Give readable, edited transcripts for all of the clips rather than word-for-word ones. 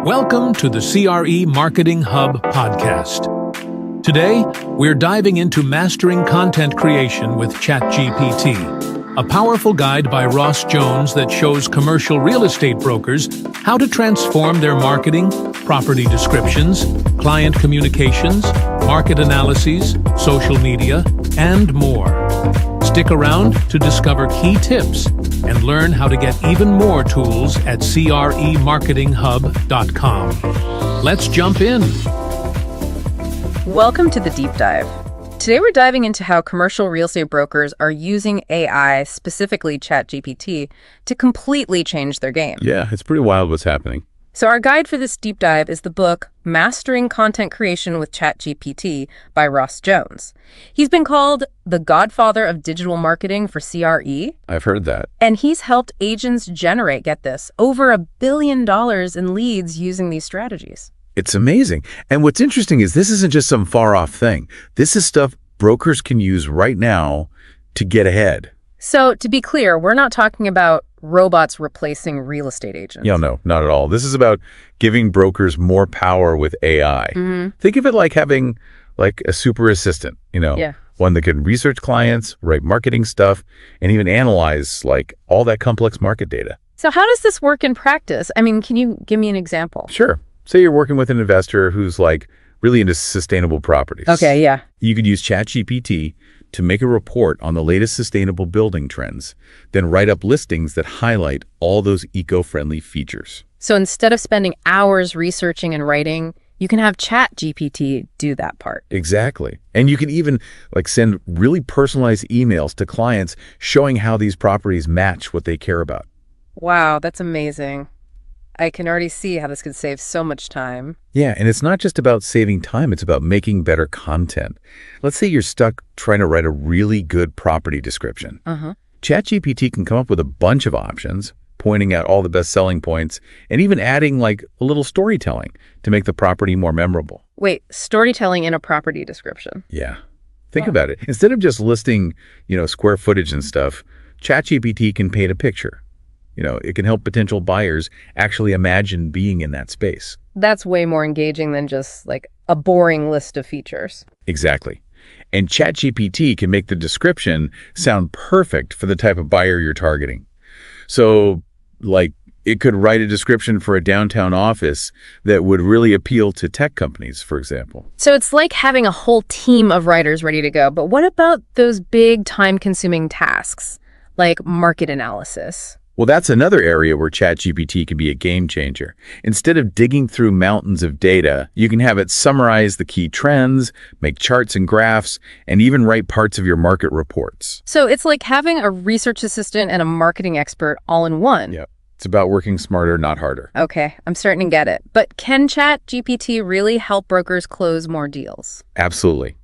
Welcome to the CRE Marketing Hub podcast. Today, we're diving into mastering content creation with ChatGPT, a powerful guide by Ross Jones that shows commercial real estate brokers how to transform their marketing, property descriptions, client communications, market analyses, social media, and more. Stick around to discover key tips and learn how to get even more tools at cremarketinghub.com. Let's jump in. Welcome to the Deep Dive. Today we're diving into how commercial real estate brokers are using AI, specifically ChatGPT, to completely change their game. Yeah, it's pretty wild what's happening. So our guide for this deep dive is the book Mastering Content Creation with ChatGPT by Ross Jones. He's been called the godfather of digital marketing for CRE. I've heard that. And he's helped agents generate, get this, over $1 billion in leads using these strategies. It's amazing. And what's interesting is this isn't just some far-off thing. This is stuff brokers can use right now to get ahead. So to be clear, we're not talking about robots replacing real estate agents. Yeah, no, not at all. This is about giving brokers more power with AI. Think of it like having like a super assistant, one that can research clients, write marketing stuff, and even analyze like all that complex market data. So how does this work in practice? I mean, can you give me an example? Sure. Say you're working with an investor who's like really into sustainable properties. Okay, yeah. You could use ChatGPT to make a report on the latest sustainable building trends, then write up listings that highlight all those eco-friendly features. So instead of spending hours researching and writing, you can have ChatGPT do that part. Exactly. And you can even like send really personalized emails to clients showing how these properties match what they care about. Wow, that's amazing. I can already see how this could save so much time. Yeah, and it's not just about saving time, it's about making better content. Let's say you're stuck trying to write a really good property description. ChatGPT can come up with a bunch of options, pointing out all the best selling points, and even adding like a little storytelling to make the property more memorable. Wait, storytelling in a property description? Yeah. Think about it. Instead of just listing, square footage and stuff, ChatGPT can paint a picture. It can help potential buyers actually imagine being in that space. That's way more engaging than just like a boring list of features. Exactly. And ChatGPT can make the description sound perfect for the type of buyer you're targeting. So, like, it could write a description for a downtown office that would really appeal to tech companies, for example. So it's like having a whole team of writers ready to go. But what about those big time-consuming tasks, like market analysis? Well, that's another area where ChatGPT can be a game changer. Instead of digging through mountains of data, you can have it summarize the key trends, make charts and graphs, and even write parts of your market reports. So it's like having a research assistant and a marketing expert all in one. Yep. It's about working smarter, not harder. Okay, I'm starting to get it. But can ChatGPT really help brokers close more deals? Absolutely.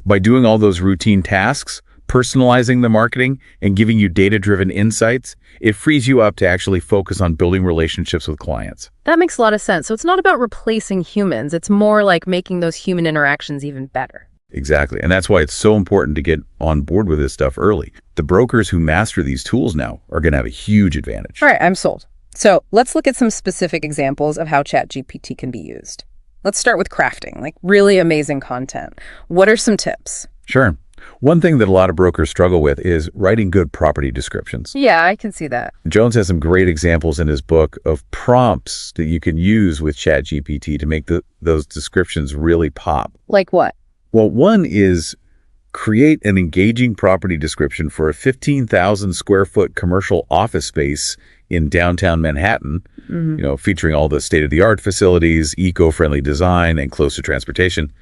By doing all those routine tasks, personalizing the marketing, and giving you data-driven insights, it frees you up to actually focus on building relationships with clients. That makes a lot of sense. So it's not about replacing humans. It's more like making those human interactions even better. Exactly. And that's why it's so important to get on board with this stuff early. The brokers who master these tools now are going to have a huge advantage. All right, I'm sold. So let's look at some specific examples of how ChatGPT can be used. Let's start with crafting, like really amazing content. What are some tips? Sure. One thing that a lot of brokers struggle with is writing good property descriptions. Yeah, I can see that. Jones has some great examples in his book of prompts that you can use with ChatGPT to make those descriptions really pop. Like what? Well, one is create an engaging property description for a 15,000 square foot commercial office space in downtown Manhattan, featuring all the state-of-the-art facilities, eco-friendly design, and close to transportation.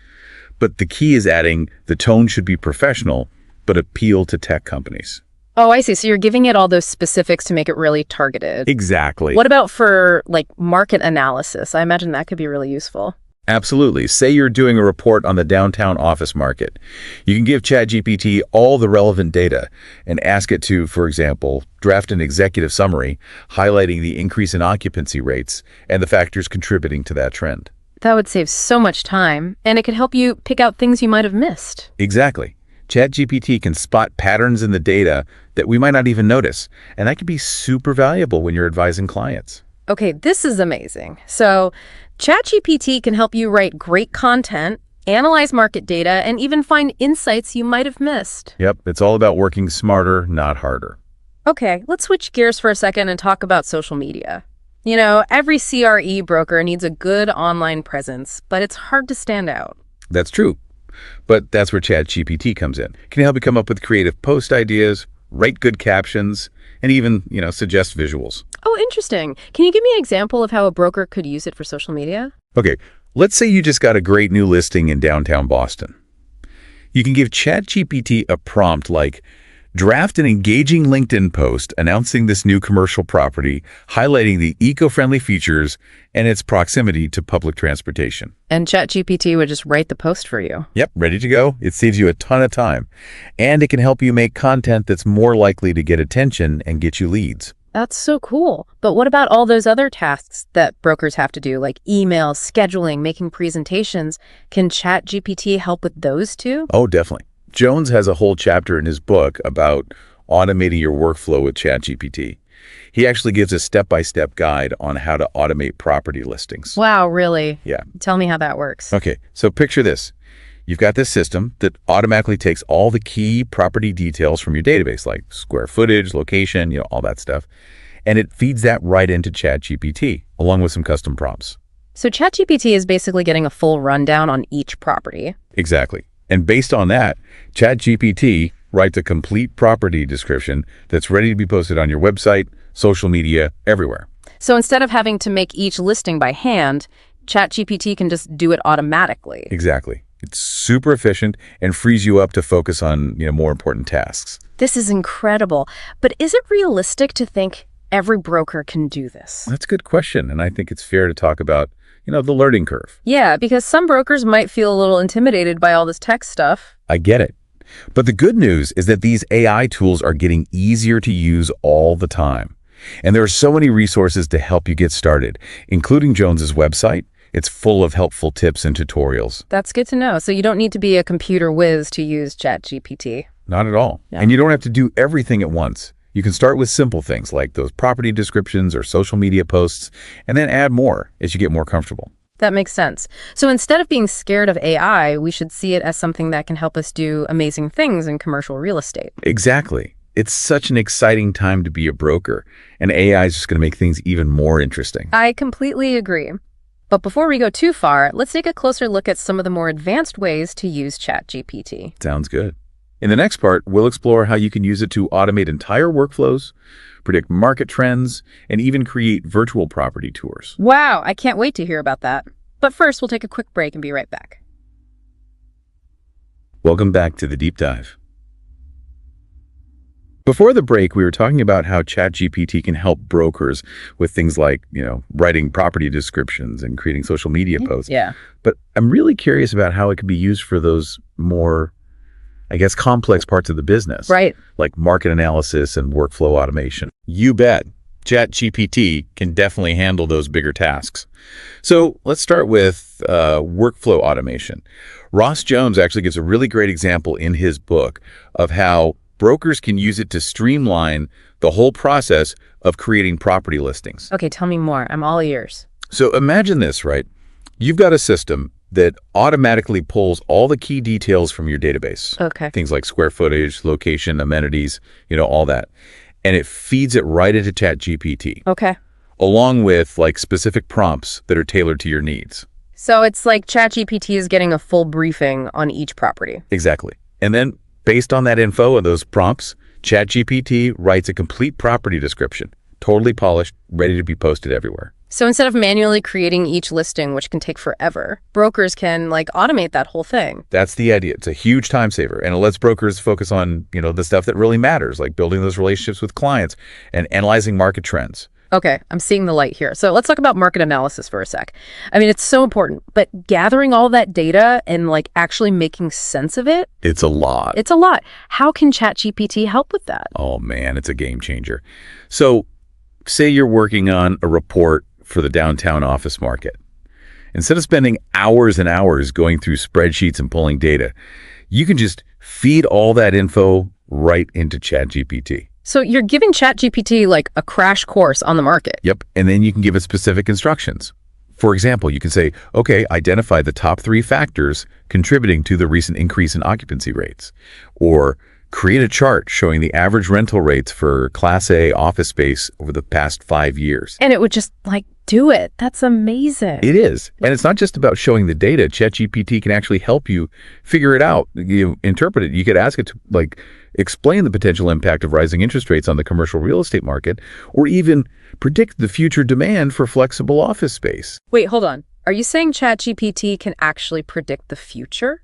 But the key is adding the tone should be professional, but appeal to tech companies. Oh, I see. So you're giving it all those specifics to make it really targeted. Exactly. What about for like market analysis? I imagine that could be really useful. Absolutely. Say you're doing a report on the downtown office market. You can give ChatGPT all the relevant data and ask it to, for example, draft an executive summary highlighting the increase in occupancy rates and the factors contributing to that trend. That would save so much time, and it could help you pick out things you might have missed. Exactly. ChatGPT can spot patterns in the data that we might not even notice, and that can be super valuable when you're advising clients. Okay, this is amazing. So ChatGPT can help you write great content, analyze market data, and even find insights you might have missed. Yep, it's all about working smarter, not harder. Okay, let's switch gears for a second and talk about social media. You know, every CRE broker needs a good online presence, but it's hard to stand out. That's true. But that's where ChatGPT comes in. It can help you come up with creative post ideas, write good captions, and even, suggest visuals. Oh, interesting. Can you give me an example of how a broker could use it for social media? Okay, let's say you just got a great new listing in downtown Boston. You can give ChatGPT a prompt like, draft an engaging LinkedIn post announcing this new commercial property, highlighting the eco-friendly features and its proximity to public transportation. And ChatGPT would just write the post for you. Yep, ready to go. It saves you a ton of time. And it can help you make content that's more likely to get attention and get you leads. That's so cool. But what about all those other tasks that brokers have to do, like emails, scheduling, making presentations? Can ChatGPT help with those too? Oh, definitely. Jones has a whole chapter in his book about automating your workflow with ChatGPT. He actually gives a step-by-step guide on how to automate property listings. Wow, really? Yeah. Tell me how that works. Okay, so picture this. You've got this system that automatically takes all the key property details from your database, like square footage, location, all that stuff, and it feeds that right into ChatGPT, along with some custom prompts. So ChatGPT is basically getting a full rundown on each property. Exactly. And based on that, ChatGPT writes a complete property description that's ready to be posted on your website, social media, everywhere. So instead of having to make each listing by hand, ChatGPT can just do it automatically. Exactly. It's super efficient and frees you up to focus on, more important tasks. This is incredible. But is it realistic to think every broker can do this? That's a good question. And I think it's fair to talk about, the learning curve. Yeah, because some brokers might feel a little intimidated by all this tech stuff. I get it. But the good news is that these AI tools are getting easier to use all the time. And there are so many resources to help you get started, including Jones's website. It's full of helpful tips and tutorials. That's good to know. So you don't need to be a computer whiz to use ChatGPT. Not at all. Yeah. And you don't have to do everything at once. You can start with simple things like those property descriptions or social media posts, and then add more as you get more comfortable. That makes sense. So instead of being scared of AI, we should see it as something that can help us do amazing things in commercial real estate. Exactly. It's such an exciting time to be a broker, and AI is just going to make things even more interesting. I completely agree. But before we go too far, let's take a closer look at some of the more advanced ways to use ChatGPT. Sounds good. In the next part, we'll explore how you can use it to automate entire workflows, predict market trends, and even create virtual property tours. Wow, I can't wait to hear about that. But first, we'll take a quick break and be right back. Welcome back to the Deep Dive. Before the break, we were talking about how ChatGPT can help brokers with things like, writing property descriptions and creating social media posts. Yeah. But I'm really curious about how it could be used for those more, complex parts of the business. Right. Like market analysis and workflow automation. You bet. ChatGPT can definitely handle those bigger tasks. So let's start with workflow automation. Ross Jones actually gives a really great example in his book of how brokers can use it to streamline the whole process of creating property listings. Okay, tell me more. I'm all ears. So imagine this, right? You've got a system that automatically pulls all the key details from your database. Okay. Things like square footage, location, amenities, all that. And it feeds it right into ChatGPT. Okay. Along with specific prompts that are tailored to your needs. So it's like ChatGPT is getting a full briefing on each property. Exactly. And then based on that info and those prompts, ChatGPT writes a complete property description, totally polished, ready to be posted everywhere. So instead of manually creating each listing, which can take forever, brokers can automate that whole thing. That's the idea. It's a huge time saver, and it lets brokers focus on, the stuff that really matters, like building those relationships with clients and analyzing market trends. Okay, I'm seeing the light here. So let's talk about market analysis for a sec. I mean, it's so important, but gathering all that data and actually making sense of it? It's a lot. It's a lot. How can ChatGPT help with that? Oh man, it's a game changer. So say you're working on a report for the downtown office market. Instead of spending hours and hours going through spreadsheets and pulling data, you can just feed all that info right into ChatGPT. So you're giving ChatGPT like a crash course on the market. Yep. And then you can give it specific instructions. For example, you can say, okay, identify the top 3 factors contributing to the recent increase in occupancy rates. Or create a chart showing the average rental rates for Class A office space over the past 5 years. And it would just like do it. That's amazing. It is. And it's not just about showing the data. ChatGPT can actually help you figure it out, interpret it. You could ask it to like explain the potential impact of rising interest rates on the commercial real estate market, or even predict the future demand for flexible office space. Wait, hold on. Are you saying ChatGPT can actually predict the future?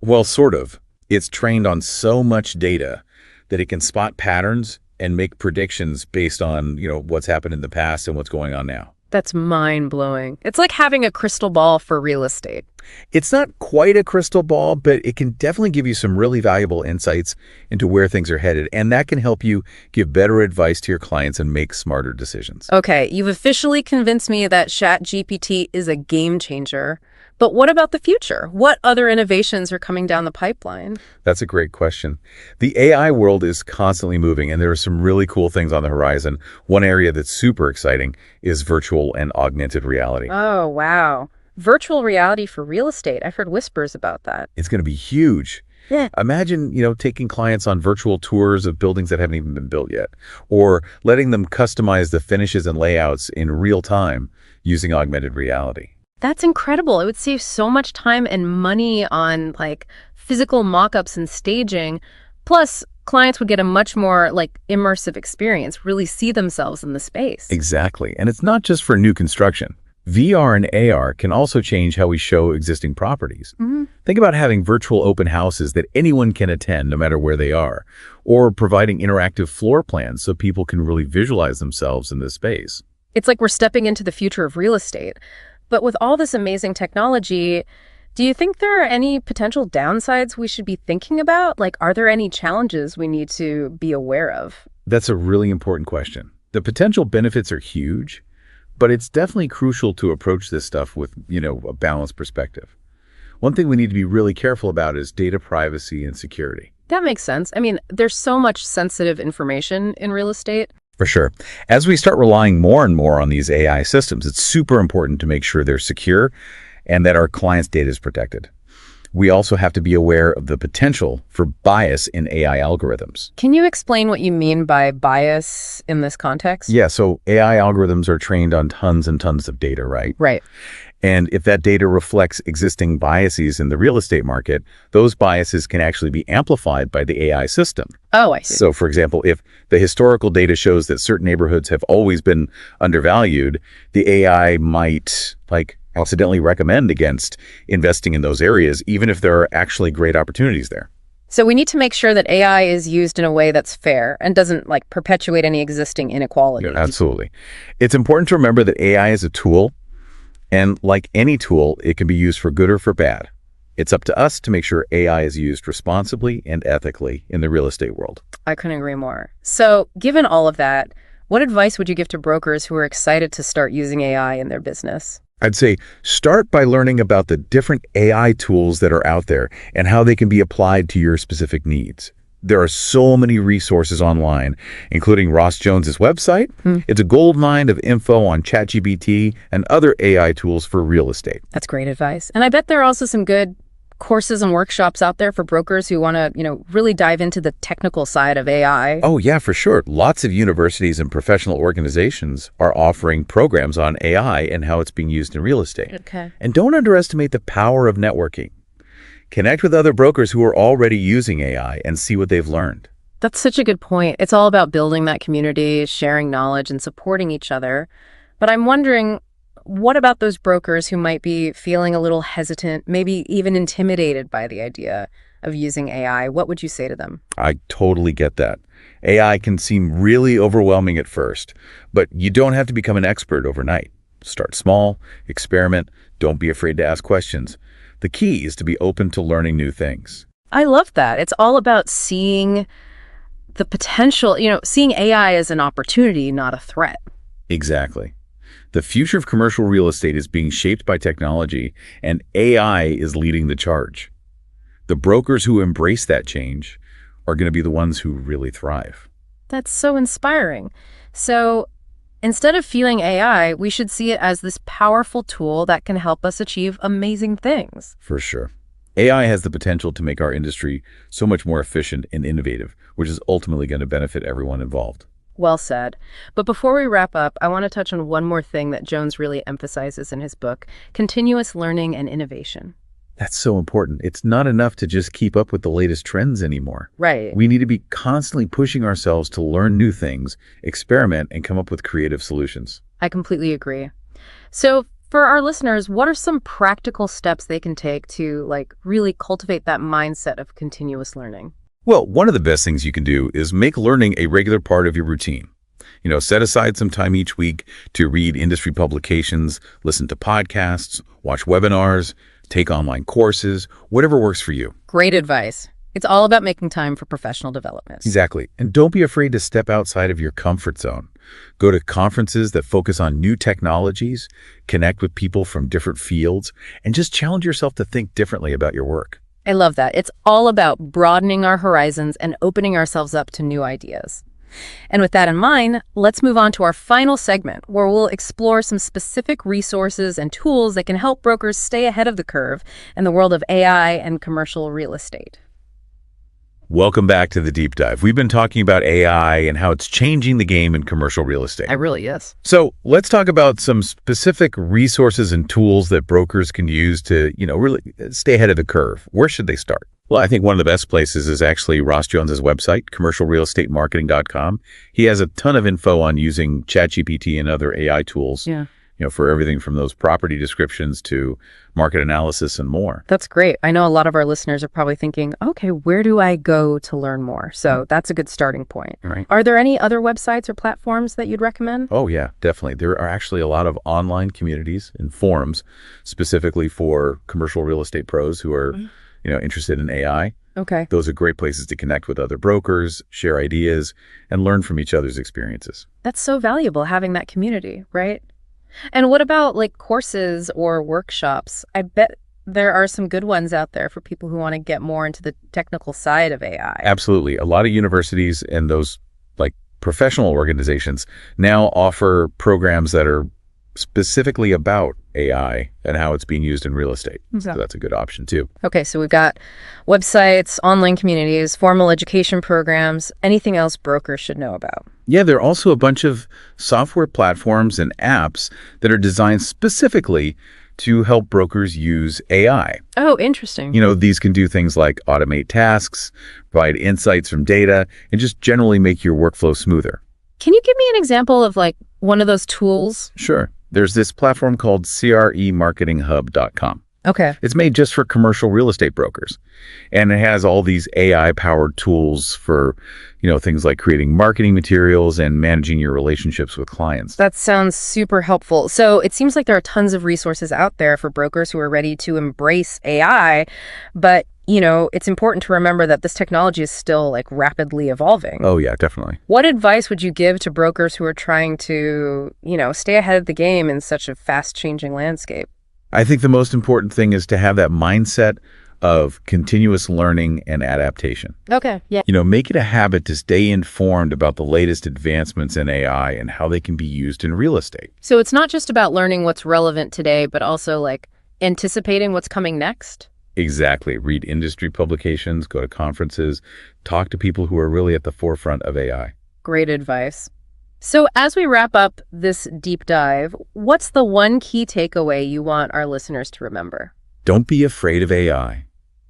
Well, sort of. It's trained on so much data that it can spot patterns and make predictions based on, what's happened in the past and what's going on now. That's mind-blowing. It's like having a crystal ball for real estate. It's not quite a crystal ball, but it can definitely give you some really valuable insights into where things are headed, and that can help you give better advice to your clients and make smarter decisions. Okay, you've officially convinced me that ChatGPT is a game changer. But what about the future? What other innovations are coming down the pipeline? That's a great question. The AI world is constantly moving, and there are some really cool things on the horizon. One area that's super exciting is virtual and augmented reality. Oh, wow. Virtual reality for real estate. I've heard whispers about that. It's going to be huge. Yeah. Imagine, taking clients on virtual tours of buildings that haven't even been built yet, or letting them customize the finishes and layouts in real time using augmented reality. That's incredible. It would save so much time and money on like physical mock-ups and staging. Plus, clients would get a much more like immersive experience, really see themselves in the space. Exactly. And it's not just for new construction. VR and AR can also change how we show existing properties. Think about having virtual open houses that anyone can attend no matter where they are, or providing interactive floor plans so people can really visualize themselves in this space. It's like we're stepping into the future of real estate. But with all this amazing technology, do you think there are any potential downsides we should be thinking about? Like, are there any challenges we need to be aware of? That's a really important question. The potential benefits are huge, but it's definitely crucial to approach this stuff with, a balanced perspective. One thing we need to be really careful about is data privacy and security. That makes sense. I mean, there's so much sensitive information in real estate. For sure. As we start relying more and more on these AI systems, it's super important to make sure they're secure and that our clients' data is protected. We also have to be aware of the potential for bias in AI algorithms. Can you explain what you mean by bias in this context? Yeah, so AI algorithms are trained on tons and tons of data, right? Right. And if that data reflects existing biases in the real estate market, those biases can actually be amplified by the AI system. Oh, I see. So, for example, if the historical data shows that certain neighborhoods have always been undervalued, the AI might, accidentally recommend against investing in those areas, even if there are actually great opportunities there. So we need to make sure that AI is used in a way that's fair and doesn't, perpetuate any existing inequalities. Yeah, absolutely. It's important to remember that AI is a tool. And like any tool, it can be used for good or for bad. It's up to us to make sure AI is used responsibly and ethically in the real estate world. I couldn't agree more. So given all of that, what advice would you give to brokers who are excited to start using AI in their business? I'd say start by learning about the different AI tools that are out there and how they can be applied to your specific needs. There are so many resources online, including Ross Jones's website. It's a goldmine of info on ChatGPT and other AI tools for real estate. That's great advice. And I bet there are also some good courses and workshops out there for brokers who want to, really dive into the technical side of AI. Oh, yeah, for sure. Lots of universities and professional organizations are offering programs on AI and how it's being used in real estate. Okay. And don't underestimate the power of networking. Connect with other brokers who are already using AI and see what they've learned. That's such a good point. It's all about building that community, sharing knowledge, and supporting each other. But I'm wondering, what about those brokers who might be feeling a little hesitant, maybe even intimidated by the idea of using AI? What would you say to them? I totally get that. AI can seem really overwhelming at first, but you don't have to become an expert overnight. Start small, experiment, don't be afraid to ask questions. The key is to be open to learning new things. I love that. It's all about seeing the potential, seeing AI as an opportunity, not a threat. Exactly. The future of commercial real estate is being shaped by technology, and AI is leading the charge. The brokers who embrace that change are going to be the ones who really thrive. That's so inspiring. So instead of feeling AI, we should see it as this powerful tool that can help us achieve amazing things. For sure. AI has the potential to make our industry so much more efficient and innovative, which is ultimately going to benefit everyone involved. Well said. But before we wrap up, I want to touch on one more thing that Jones really emphasizes in his book, continuous learning and innovation. That's so important. It's not enough to just keep up with the latest trends anymore. Right. We need to be constantly pushing ourselves to learn new things, experiment, and come up with creative solutions. I completely agree. So for our listeners, what are some practical steps they can take to really cultivate that mindset of continuous learning? Well, one of the best things you can do is make learning a regular part of your routine. Set aside some time each week to read industry publications, listen to podcasts, watch webinars, take online courses, whatever works for you. Great advice. It's all about making time for professional development. Exactly. And don't be afraid to step outside of your comfort zone. Go to conferences that focus on new technologies, connect with people from different fields, and just challenge yourself to think differently about your work. I love that. It's all about broadening our horizons and opening ourselves up to new ideas. And with that in mind, let's move on to our final segment, where we'll explore some specific resources and tools that can help brokers stay ahead of the curve in the world of AI and commercial real estate. Welcome back to the Deep Dive. We've been talking about AI and how it's changing the game in commercial real estate. It really is. So let's talk about some specific resources and tools that brokers can use to, really stay ahead of the curve. Where should they start? Well, I think one of the best places is actually Ross Jones's website, commercialrealestatemarketing.com. He has a ton of info on using ChatGPT and other AI tools. Yeah. For everything from those property descriptions to market analysis and more. That's great. I know a lot of our listeners are probably thinking, okay, where do I go to learn more? So that's a good starting point. Right. Are there any other websites or platforms that you'd recommend? Oh, yeah, definitely. There are actually a lot of online communities and forums specifically for commercial real estate pros who are, interested in AI. Okay. Those are great places to connect with other brokers, share ideas, and learn from each other's experiences. That's so valuable, having that community, right? And what about courses or workshops? I bet there are some good ones out there for people who want to get more into the technical side of AI. Absolutely. A lot of universities and those professional organizations now offer programs that are specifically about AI and how it's being used in real estate. Exactly. So that's a good option too. Okay, so we've got websites, online communities, formal education programs, anything else brokers should know about? Yeah, there are also a bunch of software platforms and apps that are designed specifically to help brokers use AI. Oh, interesting. These can do things like automate tasks, provide insights from data, and just generally make your workflow smoother. Can you give me an example of one of those tools? Sure. There's this platform called CREmarketinghub.com. Okay. It's made just for commercial real estate brokers. And it has all these AI-powered tools for, things like creating marketing materials and managing your relationships with clients. That sounds super helpful. So it seems like there are tons of resources out there for brokers who are ready to embrace AI, but it's important to remember that this technology is still rapidly evolving. Oh, yeah, definitely. What advice would you give to brokers who are trying to, stay ahead of the game in such a fast-changing landscape? I think the most important thing is to have that mindset of continuous learning and adaptation. Okay, yeah. Make it a habit to stay informed about the latest advancements in AI and how they can be used in real estate. So it's not just about learning what's relevant today, but also anticipating what's coming next? Exactly. Read industry publications, go to conferences, talk to people who are really at the forefront of AI. Great advice. So as we wrap up this deep dive, what's the one key takeaway you want our listeners to remember? Don't be afraid of AI.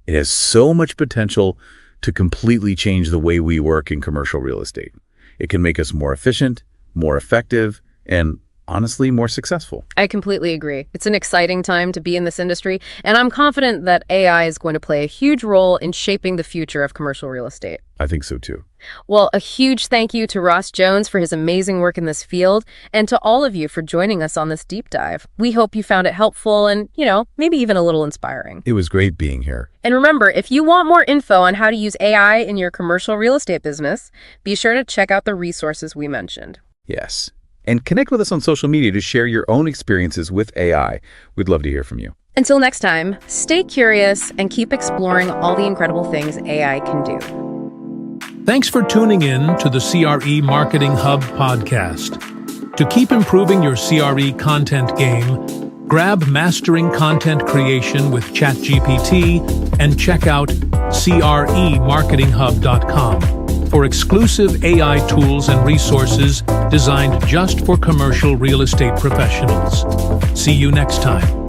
It has so much potential to completely change the way we work in commercial real estate. It can make us more efficient, more effective, and honestly, more successful. I completely agree. It's an exciting time to be in this industry, and I'm confident that AI is going to play a huge role in shaping the future of commercial real estate. I think so too. Well, a huge thank you to Ross Jones for his amazing work in this field, and to all of you for joining us on this deep dive. We hope you found it helpful and, maybe even a little inspiring. It was great being here. And remember, if you want more info on how to use AI in your commercial real estate business, be sure to check out the resources we mentioned. Yes. And connect with us on social media to share your own experiences with AI. We'd love to hear from you. Until next time, stay curious and keep exploring all the incredible things AI can do. Thanks for tuning in to the CRE Marketing Hub podcast. To keep improving your CRE content game, grab Mastering Content Creation with ChatGPT and check out CREmarketinghub.com for exclusive AI tools and resources designed just for commercial real estate professionals. See you next time.